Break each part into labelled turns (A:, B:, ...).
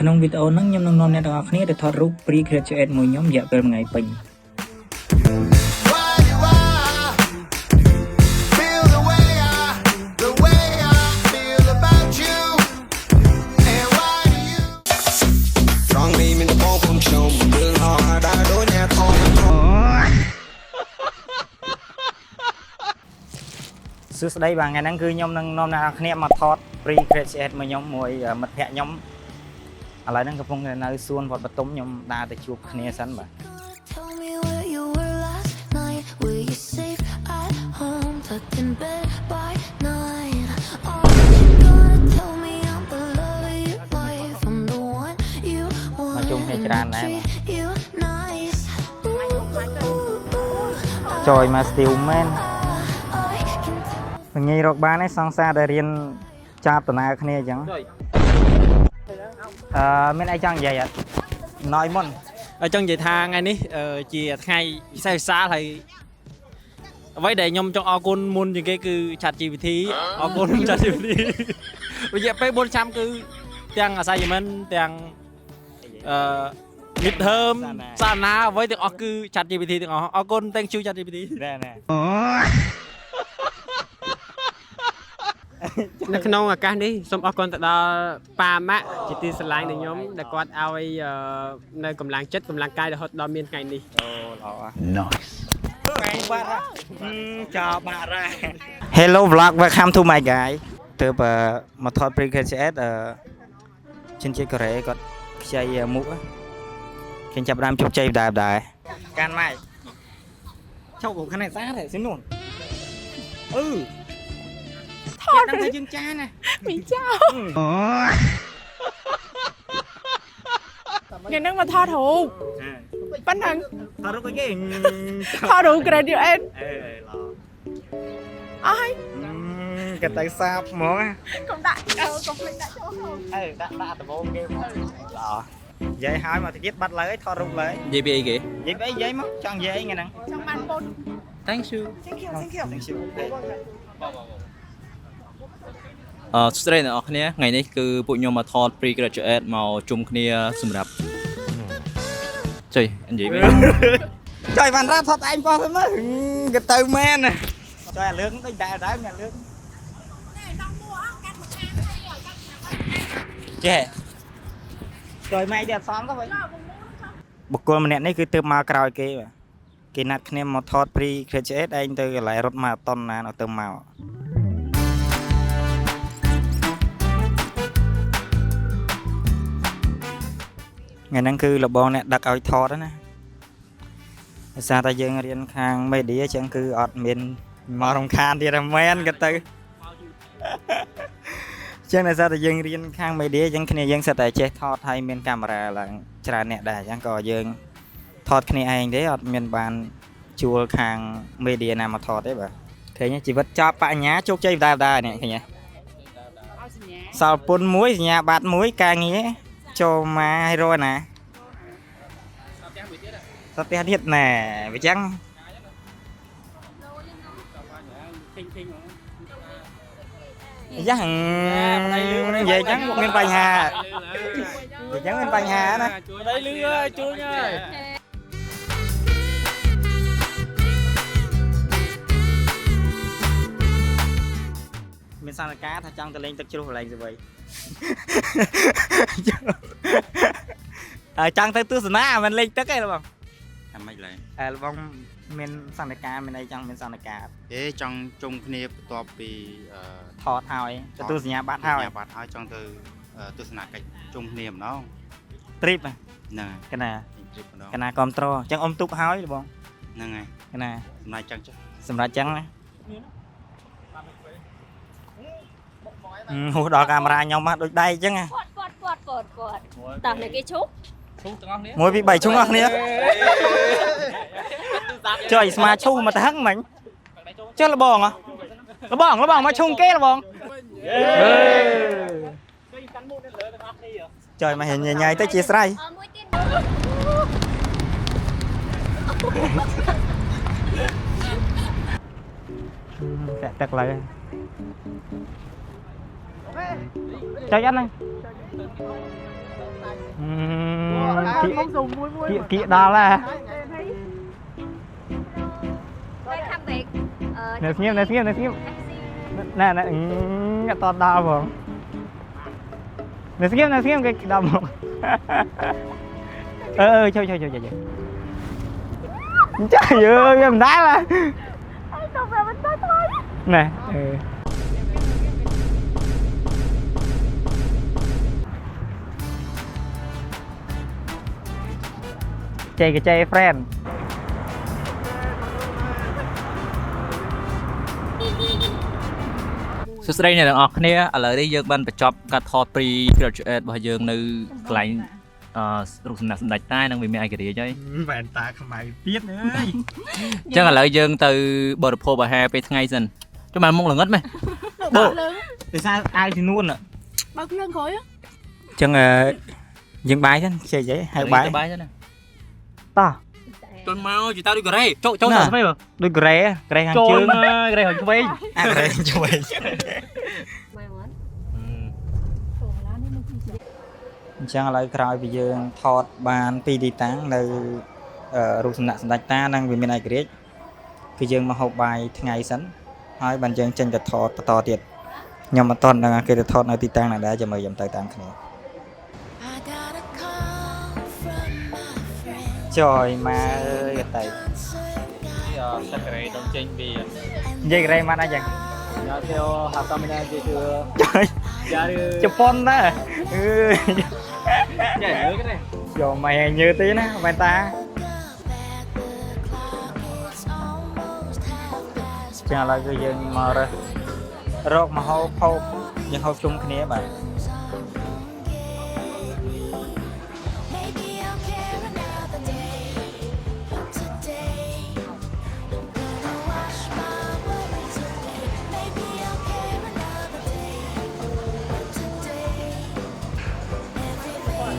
A: ក្នុងវីដេអូហ្នឹងខ្ញុំនឹងនាំអ្នកទាំងអស់គ្នាទៅថតរូប pre-graduate មួយខ្ញុំរយៈពេល1ថ្ងៃពេញសួស្តីបាទថ្ងៃហ្នឹងគឺខ្ញុំនឹងនាំអ្នកគ្នាមកថត pre-graduate មួយខ្ញុំមួយមិត្តភ័ក្ដិខ្ញុំឥឡូវហ្នឹងកំពុងនៅសួនវត្តបតុមខ្ញុំដើរទៅជួបគ្នាសិនបាទមកជុំគ្នាច្រើនដែរចូលមកស្ទីលមែនងាយរកបានឯងសង្សារដែលរៀនចាប់ដំណើរគ្នាអញ្ចឹងមានអីចង់និយាយអត់ណយមុន
B: ចង់និយាយថាថ្ងៃនេះជាថ្ងៃពិសេសវិសាលហើយអ្វីដែលខ្ញុំចង់អរគុណមុនជាងគេគឺ ChatGPT អរគុណ ChatGPT រយៈពេល4ឆ្នាំគឺទាំង assignment ទាំង midterm សារណាអ្វីទាំងអស់គឺ ChatGPT ទាំងអស់អរគុណ thank you ChatGPT
A: ណែ
C: នៅក្នុងឱកាសនេះសូមអរគុណទៅដល់ប៉ាម៉ាក់ជាទីស្រឡាញ់របស់ខ្ញុំដែលគាត់ឲ្យនៅកម្លាំងចិត្តកម្លាំងកាយរហូតដល់មានថ្ងៃនេះ
A: អូល្អ Nice បាទចាបាទរ៉ា Hello vlog welcome to my guy ទើបមកថត pre-graduate ជនជាតិកូរ៉េគាត់ខ្ចីមុខគេចាប់ដើមជោគជ័យដែរកាន់ម៉ៃឈប់ខាងនេះស្អាតទេនោះថតដល់តែយើងចាណាមីចៅ
D: ថ្ងៃហ្នឹងមកថតរូបប៉ុណ្ណឹង
A: ថតរូបគេ
D: ថតរូប graduate
A: ល្អ
D: អស់ហើយ
A: គេទៅសាបហ្មង
D: កុំដាក់កុំភ្លេចដាក់ចូល
A: ដាក់ដបងគេហ្មងល្អនិយាយហើយមកទៀតបាត់លើថតរូបលើ
B: និយាយពីអីគេ
A: និយាយពីអីនិយាយមកចង់និយាយអីថ្ងៃហ្នឹង
D: ចង់បានពុន
B: Thank you សួស្តីអ្នកនរគ្នាថ្ងៃនេះគឺពួកខ្ញុំមកថត pre-graduate មកជុំគ្នាសម្រាប់ចុយនិយាយវិញ
A: ចុយបានរ៉ាប់ថតឯងប៉ោះទៅមើលគេទៅមែនចុយអាលឿងដូចដែរមានលឿងចេះចុយម៉ែទៀតអត់សមទៅវិញបុគ្គលម្នាក់នេះគឺទើបមកក្រោយគេបាទគេណាត់គ្នាមកថត pre-graduate ឯងទៅកន្លែងរត់ម៉ារ៉ាតុនណានៅទៅមកថ្ងៃហ្នឹងគឺលបងអ្នកដឹកឲ្យថតណាដោយសារតែយើងរៀនខាង media អញ្ចឹងគឺអត់មានមករំខានទៀតមែនក៏ទៅអញ្ចឹងដោយសារតែយើងរៀនខាង media អញ្ចឹងគ្នាយើងសិតតែចេះថតហើយមានកាមេរ៉ាឡើងច្រើនអ្នកដែរអញ្ចឹងក៏យើងថតគ្នាឯងទេអត់មានបានជួលខាង media ណាមកថតទេបាទឃើញជីវិតចប់បញ្ញាជោគជ័យដែរនេះឃើញទេសល់ពុនមួយសញ្ញាបត្រមួយការងារចូលមកឲ្យរណាសត្វទៀតណែវាចឹងយ៉ាងនិយាយចឹងមានបញ្ហានិយាយចឹងមានបញ្ហាណា
B: ដៃលឺជួយហើយ
A: មានសន្និការថាចង់ទៅលេងទឹកជ្រោះកន្លែងស្វីចង់ទៅទស្សនាមិនលេងទឹកទេបង
E: អាមិនឡើយ
A: បងមានសន្និការមានអីចង់មានសន្និការ
E: ចង់ជុំគ្នាបន្ទាប់ពី
A: ថតហើយទទួលសញ្ញាបត្រហើយ
E: ចង់ទៅទស្សនកិច្ចជុំគ្នាម្ដង
A: trip
E: ហ្នឹងហើ
A: យកណា
E: trip ម្ដង
A: កណាគ្រប់ត្រអញ្ចឹងអ៊ំទុកហើយបង
E: ហ្នឹងហើយក
A: ណា
E: សម្រាប់ចឹងចុះ
A: សម្រាប់ចឹងណាហូរដល់កាមេរ៉ាខ្ញុំមកដូចដៃអញ្ចឹង
D: គាត់តោះអ្នកគេឈប់
B: ទាំងអស់គ្នា
A: 1 2 3ឈុំអស់គ្នាចុះស្មាឈូមកទៅហឹងមិញចុះលបងមកឈុំគេលបងចុយមកហែញញ៉ៃទៅជាស្រ័យតែទឹកឡើយចុចអត់ហ្នឹង kỹ đó là
D: đây khăm việc
A: nè nghiêm nè nè to đau không nè nghiêm cái đau không chơi trời ơi em đá là
D: không về bên tới thôi
A: nè chơi friend
F: សួស្តីអ្នកទាំងអស់គ្នាឥឡូវនេះយើងបានបញ្ចប់ការថត pre graduate របស់យើងនៅកន្លែងរូបសំណាកសម្ដេចតានិងវិមានឯករាជ្យហើយ
A: វ៉ែនតាខ្មៅទៀតអើយ
F: អញ្ចឹងឥឡូវយើងទៅបរិភោគអាហារពេលថ្ងៃសិនចុះមកមុខល្ងឹតម៉េះ
A: បើអាវជំនួន
D: បើគ្រឿងក្រោយ
A: អញ្ចឹងយើងបាយហ្នឹងចេះអីហៅបាយ
F: បាយទៅណា
A: តោះ
F: ចូលមកជិះទៅដូចកូរ៉េចូលស្មីមើល
A: ដូចក្រែខាង
F: ចូល
A: ជើង
F: មកកូរ៉េខាងឆ្វេង
A: អាក្រែជួយ
D: mày muốn
A: អញ្ចឹងឥឡូវក្រោយពីយើងថតបាន2ទីតាំងនៅរូបសំណាកសម្ដេចតានិងវិមានឯករាជ្យគឺយើងមកហូបបាយថ្ងៃសិនហើយបានយើងចេញទៅថតបន្តទៀតខ្ញុំមិនតន់ដឹងគេទៅថតនៅទីតាំងណាដែរចាំមើលខ្ញុំទៅតាមគ្នាចយមកអើយទៅ
F: សាក់ក្រេต้องចេញពី
A: និយាយក្រែមកអញ្ចឹង
F: ញ៉ាំទៅហាកាមីណាជាគឺ
A: ជប៉ុនដែរអឺ
F: ចេះលើគេទេ
A: យកមកញើទីណាមែនតាចឹងឥឡូវគឺយើងមករកមកហូបហូបយើងហូបជុំគ្នាបាទ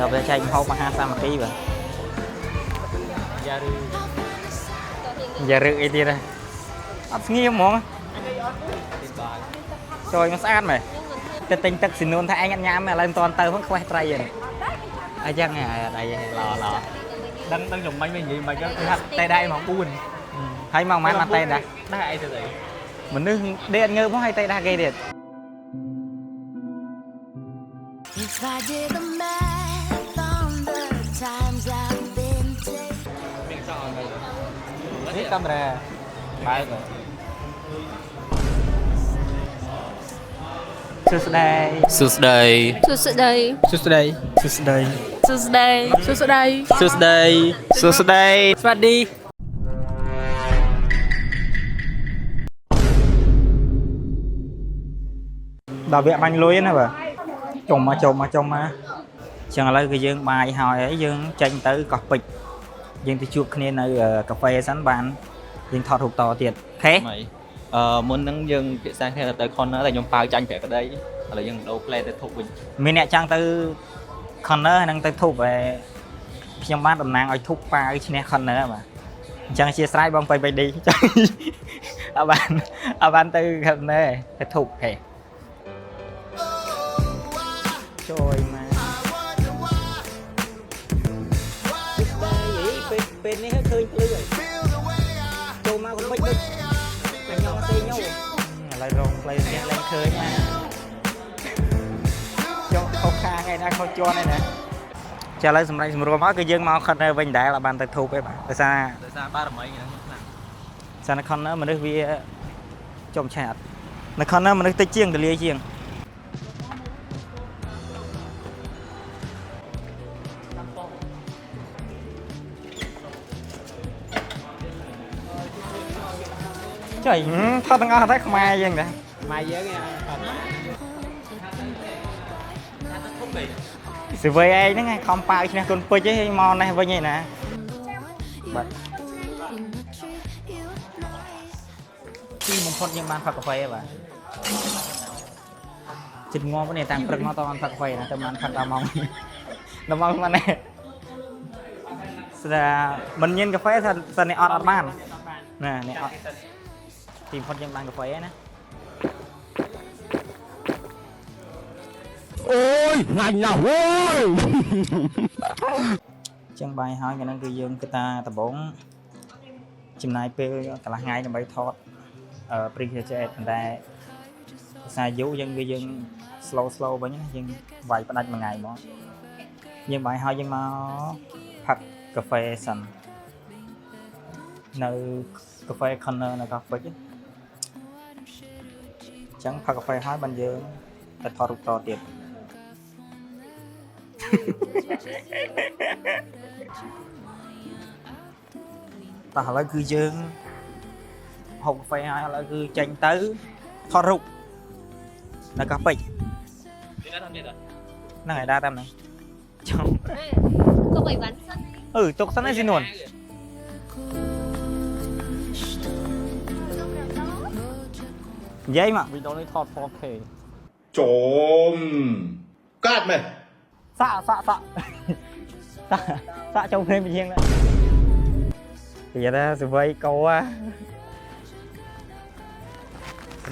A: ដល់ពេលចែកហូបអាហារសាមគ្គីបាទ យ៉ារឹកអីទៀតអត់ស្ងៀមហ្មងចូលមកស្អាតមែនតែទិញទឹកស៊ីនួនថាឯងអត់ញ៉ាំឥឡូវមិនតាន់ទៅផងខ្វេះត្រីហ្នឹងអញ្ចឹងហ៎អីឡដឹងចំបាញ់វិញនិយាយមិនគឺថាតែដែរម៉ោង 4 ហើយម៉ោងប៉ុន្មានមកតែដែរអីទៅអីមនុស្សដេកអត់ងើបផងហើយតែដែរគេទៀត
G: If I did the math on the times I've been taking
A: នេះកាមេរ៉ាបើកសួស្តី
F: សួស្តី
D: Sư sự đây
A: សួស្តីសួស្តី
D: Sư sự đây Sư sự đây
F: សួស្តីសួស្តី
B: ស្វាស្តី
A: ដល់វគ្គបាញ់លុយណាបាទចុំមកចឹងឥឡូវគឺយើងបាយហើយហើយយើងចេញទៅកោះពេជ្រយើងទៅជួបគ្នានៅកាហ្វេសិនបានយើងថតរូបតទៀតអូខេ
F: មុនហ្នឹងយើងពិសាគ្នាទៅ corner តែខ្ញុំប៉ាវចាញ់ប្រាក់ក្តីឥឡូវយើងដូរ play ទៅធុបវិញ
A: មានអ្នកចង់ទៅ corner ហ្នឹងទៅធុបហើយខ្ញុំបានតំណាងឲ្យធុបប៉ាវឈ្នះ corner បាទអញ្ចឹងអធិស្ឋានបង3 3D អត់បានទៅ corner ទៅធុបហេជួយមកពេលនេះឃើញភ្លឺហើយចូលមកក៏មិនដូចខ្ញុំទេញោឥឡូវរងផ្លូវនេះឡើងឃើញមកចុះខុសខាងឯណាខុសជាន់ឯណាចាឥឡូវសម្រាប់សម្រួលមកគឺយើងមក corner វិញដែរបានទៅធូបឯបាទដោយសារ
F: បារមីហ្នឹងខ្លាំង
A: សារនៅ corner មនុស្សវាចំឆាតនៅ corner មនុស្សតិចជាងទលាជាងចុយថតទាំងអស់តែខ្មែរយើងដែរ
C: Mai với cái
A: សិវ័យឯងហ្នឹងឯងខំប៉ាវឈ្នះគុនពេជ្រឯងមកនេះវិញឯណាបាទទីបំផុតយើងបានផឹកកាហ្វេបាទចិត្តងំនេះតាំងព្រឹកមកតបានផឹកកាហ្វេណាតែបានផឹកដល់ម៉ោងមកនេះស្ដាមិនញ៉ាំកាហ្វេថានេះអត់បានណានេះអត់ទីបំផុតយើងបានកាហ្វេណាអូយ ចឹងបាយហើយថ្ងៃហ្នឹងគឺយើងគឺតាដំបងចំណាយពេលកន្លះថ្ងៃដើម្បីថតព្រីខេចប៉ុន្តែភាសាយូយើងគឺយើង slow វិញណាយើងវាយផ្ដាច់មួយថ្ងៃហ្មងយើងបាយហើយយើងមកផឹកកាហ្វេសិននៅកាហ្វេ corner នៅកោះពេជ្រចឹងផឹកកាហ្វេហើយបានយើងទៅថតរូបតទៀត តោះឥឡូវគឺយើងហូបកាហ្វេហើយឥឡូវគឺចេញទៅថតរូបនៅកោះពេជ្រហ្នឹងហើយដើរតាមហ្នឹងចង់
D: Có 7 ván sân.
A: ទុកសិនឯងស៊ីនួននិយាយមក
B: វីដេអូនេះថត 4K
H: โจมกาดไหม
A: សាក់ចូលគ្នាពីជាងដែរនិយាយថាសវ័យកោ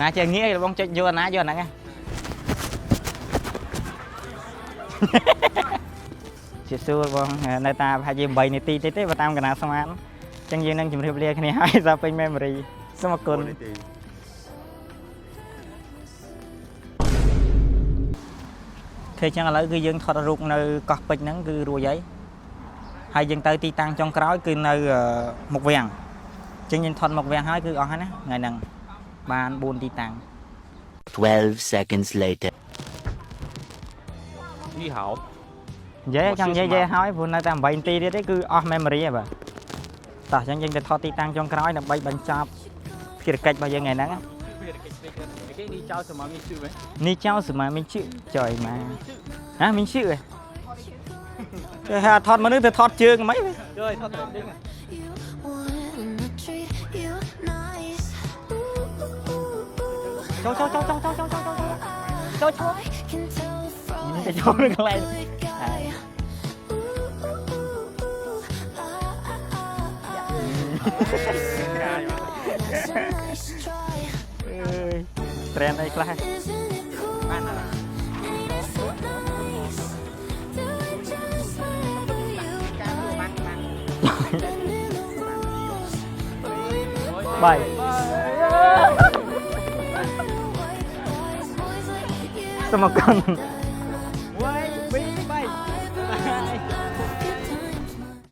A: ណាចេះងាយបងចុចយកអាណាយកអាហ្នឹង ជាសួរបងនៅតាប្រហែលជា8នាទីទេបើតាមកណាស្មានអញ្ចឹងយើងនឹងជម្រាបលាគ្នាហើយសារពេញ memory សូមអរគុណឃើញចឹងឥឡូវគឺយើងថតរូបនៅកោះពេជ្រហ្នឹងគឺរួចហើយយើងទៅទីតាំងចុងក្រោយគឺនៅមុខវាំងអញ្ចឹងយើងថតមុខវាំងហើយគឺអស់ហើយណាថ្ងៃហ្នឹងបាន4ទីតាំង
I: 12 seconds later.
B: នេះហៅ
A: និយាយចង់និយាយហើយព្រោះនៅតែ8នាទីទៀតទេគឺអស់ memory ហើយបាទតោះអញ្ចឹងយើងទៅថតទីតាំងចុងក្រោយដើម្បីបញ្ចប់ភារកិច្ចរបស់យើងថ្ងៃហ្នឹង
B: គេនេះចៅសមមានជឿហ៎
A: នេះចៅសមមានជឿចុយមកហ៎មានជឿហ៎គេហៅថតមនុស្សទៅថតជើងហ្មង
B: chơi thật là đinh
G: Wanna treat you nice.
A: Châu
G: I can tell from
A: Cái chỗ nó
G: the
A: lên.
G: guy. That's a nice try.
A: trend đây class
G: Isn't it cool? And it's so nice. Do it just wherever you go. Bending the rules.
A: bảy
G: Boys like you.
A: sao mà con